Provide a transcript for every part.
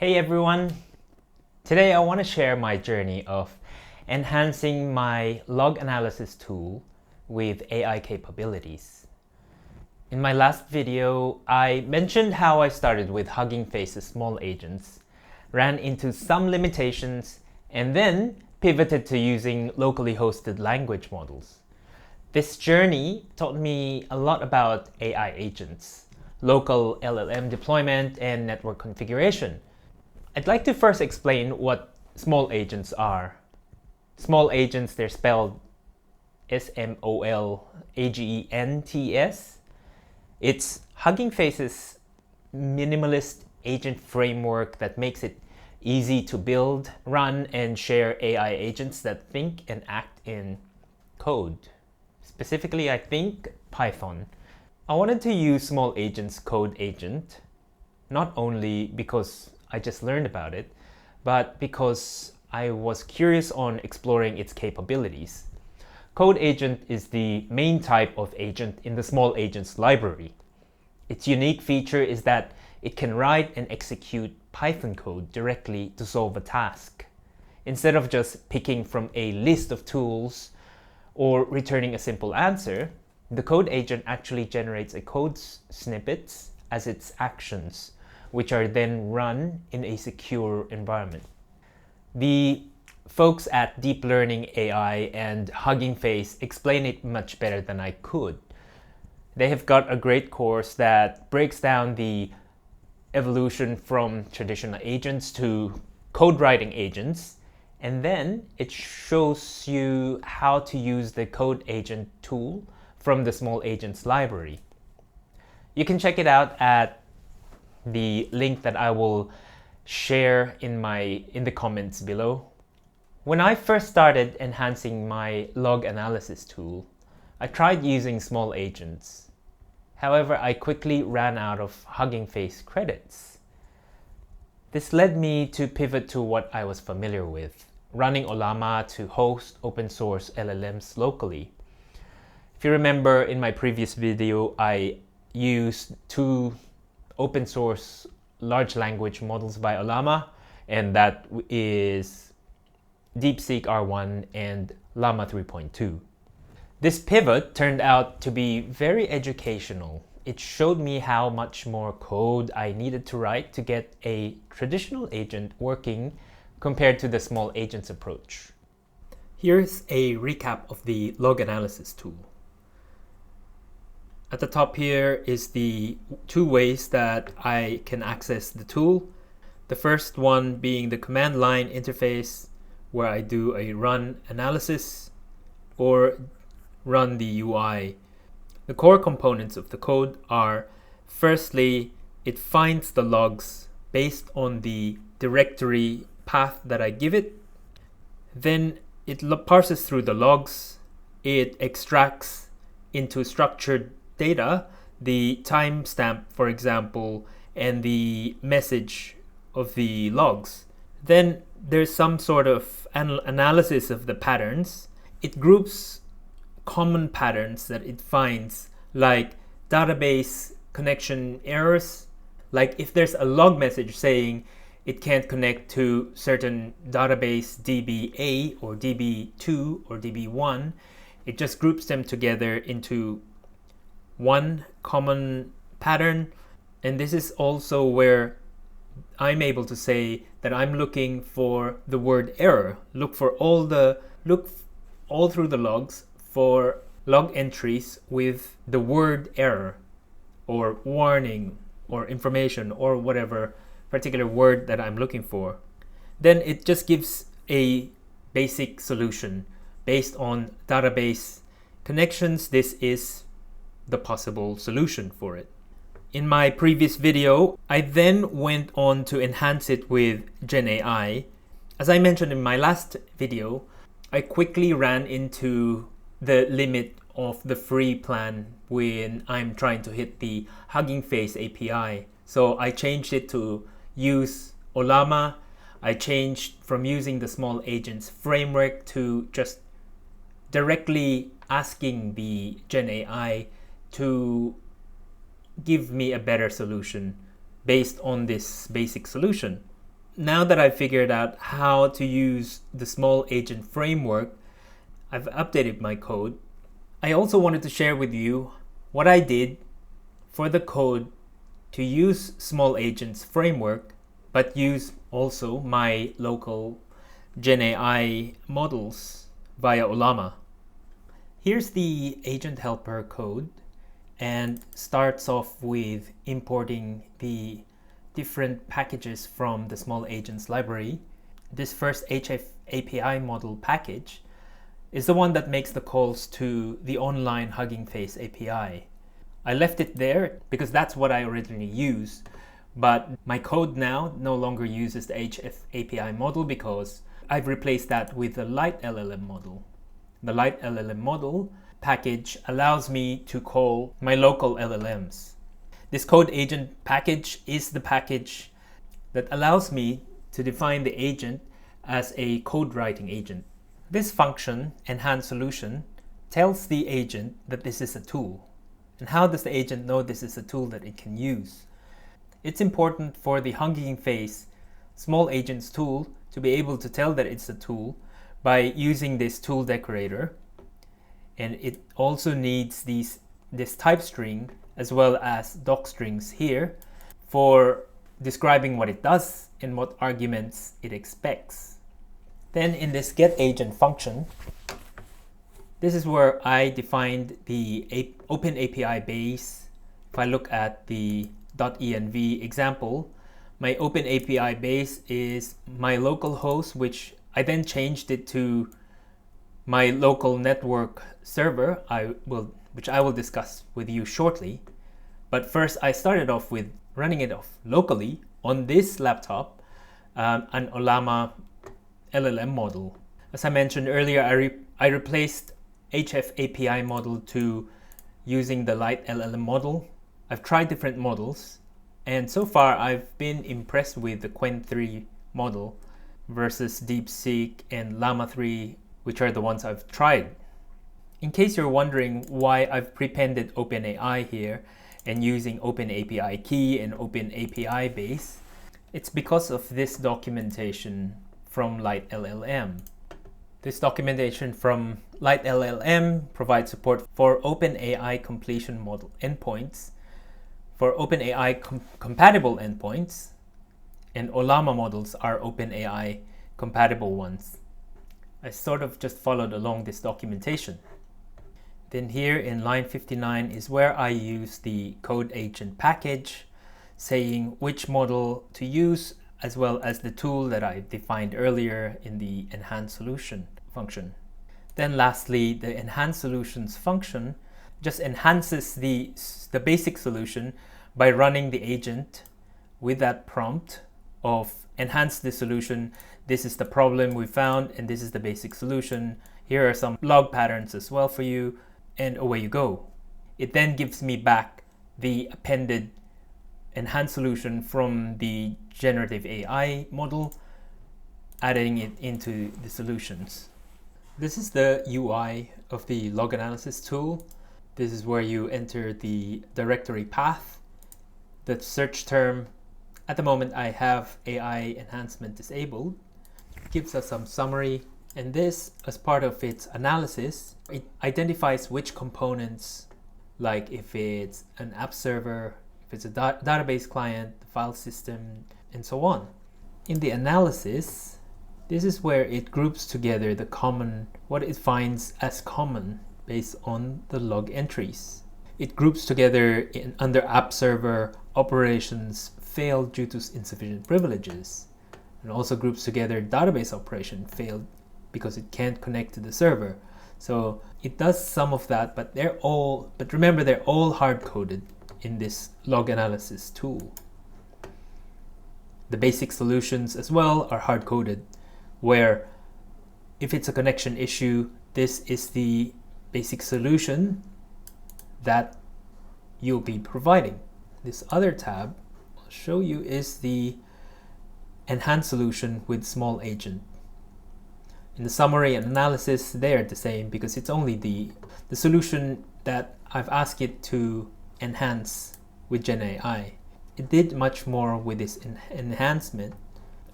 Hey everyone! Today I want to share my journey of enhancing my log analysis tool with AI capabilities. In my last video, I mentioned how I started with Hugging Face's small agents, ran into some limitations, and then pivoted to using locally hosted language models. This journey taught me a lot about AI agents, local LLM deployment, and network configuration. I'd like to first explain what small agents are. Small agents, they're spelled SmolAgents. It's Hugging Face's minimalist agent framework that makes it easy to build, run, and share AI agents that think and act in code. Specifically, I think Python. I wanted to use SmolAgents CodeAgent, not only because I just learned about it, but because I was curious on exploring its capabilities. CodeAgent is the main type of agent in the SmolAgents library. Its unique feature is that it can write and execute Python code directly to solve a task, instead of just picking from a list of tools or returning a simple answer. The CodeAgent actually generates a code snippets as its actions, which are then run in a secure environment. The folks at Deep Learning AI and Hugging Face explain it much better than I could. They have got a great course that breaks down the evolution from traditional agents to code writing agents, and then it shows you how to use the CodeAgent tool from the SmolAgents library. You can check it out at the link that I will share in the comments below. When I first started enhancing my log analysis tool, I tried using SmolAgents. However, I quickly ran out of Hugging Face credits. This led me to pivot to what I was familiar with, running Ollama to host open source LLMs locally. If you remember, in my previous video, I used two open source large language models by Ollama, and that is DeepSeek R1 and Llama 3.2. This pivot turned out to be very educational. It showed me how much more code I needed to write to get a traditional agent working compared to the SmolAgents approach. Here's a recap of the log analysis tool. At the top here is the two ways that I can access the tool. The first one being the command line interface, where I do a run analysis or run the UI. The core components of the code are, firstly, it finds the logs based on the directory path that I give it. Then it parses through the logs. It extracts into structured data the timestamp, for example, and the message of the logs. Then there's some sort of analysis of the patterns. It groups common patterns that it finds, like database connection errors. Like if there's a log message saying it can't connect to certain database DB A or DB2 or DB1, it just groups them together into one common pattern. And this is also where I'm able to say that I'm looking for the word error. Look all through the logs for log entries with the word error or warning or information or whatever particular word that I'm looking for. Then it just gives a basic solution based on database connections. This is the possible solution for it. In my previous video, I then went on to enhance it with GenAI. As I mentioned in my last video, I quickly ran into the limit of the free plan when I'm trying to hit the Hugging Face API. So I changed it to use Ollama. I changed from using the SmolAgents framework to just directly asking the GenAI to give me a better solution based on this basic solution. now that I've figured out how to use the SmolAgent framework, I've updated my code. I also wanted to share with you what I did for the code to use SmolAgent's framework, but use also my local GenAI models via Ollama. Here's the agent helper code, and starts off with importing the different packages from the SmolAgents library. This first HF API model package is the one that makes the calls to the online Hugging Face API. I left it there because that's what I originally used, but my code now no longer uses the HF API model because I've replaced that with the Light LLM model. The Light LLM model package allows me to call my local LLMs. This CodeAgent package is the package that allows me to define the agent as a code writing agent. This function, enhance solution, tells the agent that this is a tool. And how does the agent know this is a tool that it can use? It's important for the Hugging Face SmolAgents tool to be able to tell that it's a tool by using this tool decorator. And it also needs this type string as well as doc strings here for describing what it does and what arguments it expects. Then in this getAgent function, this is where I defined the Open API base. If I look at the .env example, my Open API base is my local host, which I then changed it to my local network server, which I will discuss with you shortly. But first, I started off with running it off locally on this laptop, an Ollama LLM model. As I mentioned earlier, I replaced HF API model to using the Light LLM model. I've tried different models, and so far I've been impressed with the Qwen 3 model versus DeepSeek and Llama 3, which are the ones I've tried. In case you're wondering why I've prepended OpenAI here and using OpenAPI key and OpenAPI base, it's because of this documentation from Light LLM. This documentation from Light LLM provides support for OpenAI completion model endpoints, for OpenAI compatible endpoints, and Ollama models are OpenAI compatible ones. I sort of just followed along this documentation. Then here in line 59 is where I use the CodeAgent package, saying which model to use, as well as the tool that I defined earlier in the enhance solution function. Then lastly, the enhance solutions function just enhances the basic solution by running the agent with that prompt of enhance the solution. This is the problem we found, and this is the basic solution. Here are some log patterns as well for you, and away you go. It then gives me back the appended enhanced solution from the generative AI model, adding it into the solutions. This is the UI of the log analysis tool. This is where you enter the directory path, the search term. At the moment, I have AI enhancement disabled. It gives us some summary, and this, as part of its analysis, it identifies which components, like if it's an app server, if it's a database client, the file system, and so on. In the analysis, this is where it groups together what it finds as common based on the log entries. It groups together under app server operations failed due to insufficient privileges, and also groups together database operation failed because it can't connect to the server. So it does some of that, but remember, they're all hard-coded in this log analysis tool. The basic solutions as well are hard-coded, where if it's a connection issue, this is the basic solution that you'll be providing. This other tab I'll show you is the enhanced solution with SmolAgent. In the summary and analysis, they're the same because it's only the solution that I've asked it to enhance with GenAI. It did much more with this enhancement.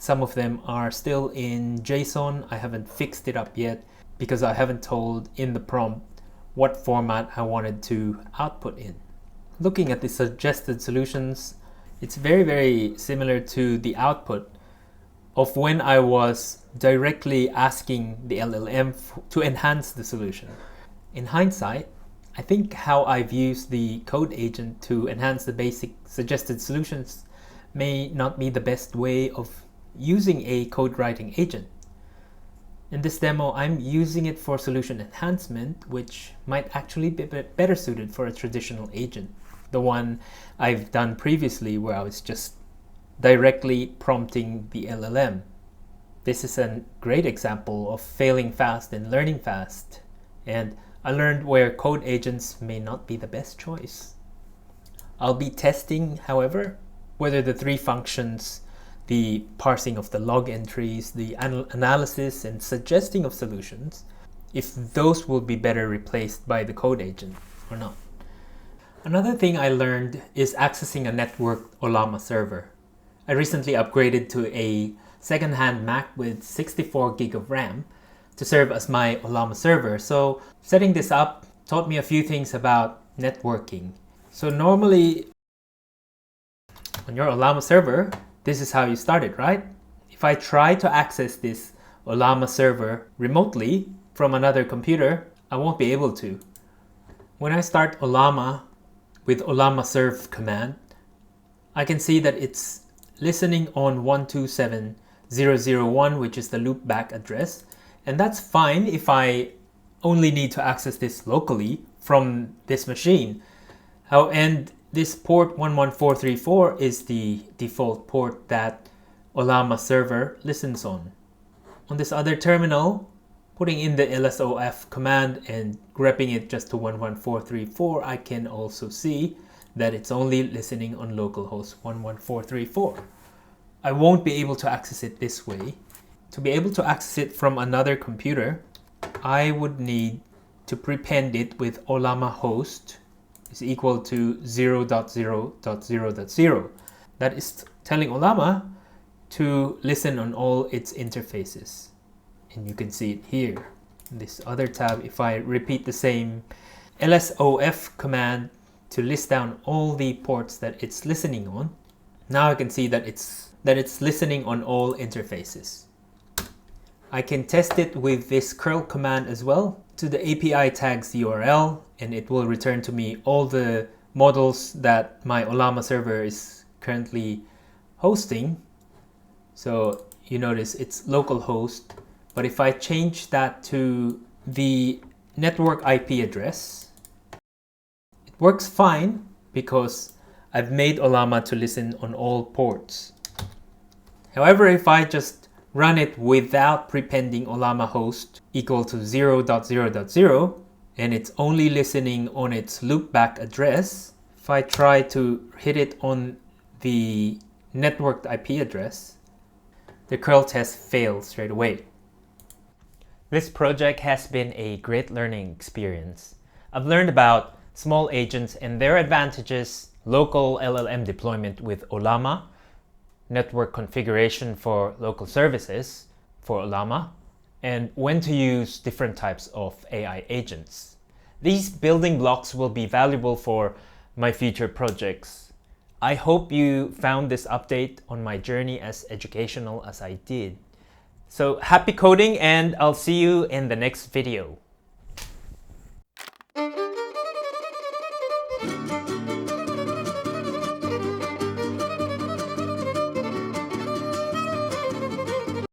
Some of them are still in JSON. I haven't fixed it up yet because I haven't told in the prompt what format I wanted to output in. Looking at the suggested solutions, it's very, very similar to the output of when I was directly asking the LLM to enhance the solution. In hindsight, I think how I've used the code agent to enhance the basic suggested solutions may not be the best way of using a code writing agent. In this demo, I'm using it for solution enhancement, which might actually be better suited for a traditional agent, the one I've done previously where I was just directly prompting the LLM. This is a great example of failing fast and learning fast, and I learned where code agents may not be the best choice. I'll be testing, however, whether the three functions, the parsing of the log entries, the analysis and suggesting of solutions, if those will be better replaced by the code agent or not. Another thing I learned is accessing a networked Ollama server. I recently upgraded to a second-hand Mac with 64 gig of RAM to serve as my Ollama server. So setting this up taught me a few things about networking. So normally on your Ollama server, this is how you start it, right? If I try to access this Ollama server remotely from another computer, I won't be able to. When I start Ollama with Ollama serve command, I can see that it's listening on 127.0.0.1, which is the loopback address. And that's fine if I only need to access this locally from this machine. And this port 11434 is the default port that Ollama server listens on. On this other terminal, putting in the lsof command and grepping it just to 11434, I can also see that it's only listening on localhost 11434. I won't be able to access it this way. To be able to access it from another computer, I would need to prepend it with Ollama host is equal to 0.0.0.0. That is telling Ollama to listen on all its interfaces. And you can see it here. In this other tab, if I repeat the same lsof command to list down all the ports that it's listening on, now I can see that it's listening on all interfaces. I can test it with this curl command as well to the API tags URL, and it will return to me all the models that my Ollama server is currently hosting. So you notice it's localhost, but if I change that to the network IP address, it works fine because I've made Ollama to listen on all ports. However, if I just run it without prepending Ollama host equal to 0.0.0, and it's only listening on its loopback address, if I try to hit it on the networked IP address, the curl test fails straight away. This project has been a great learning experience. I've learned about SmolAgents and their advantages, local LLM deployment with Ollama, network configuration for local services for Ollama, and when to use different types of AI agents. These building blocks will be valuable for my future projects. I hope you found this update on my journey as educational as I did. So happy coding, and I'll see you in the next video.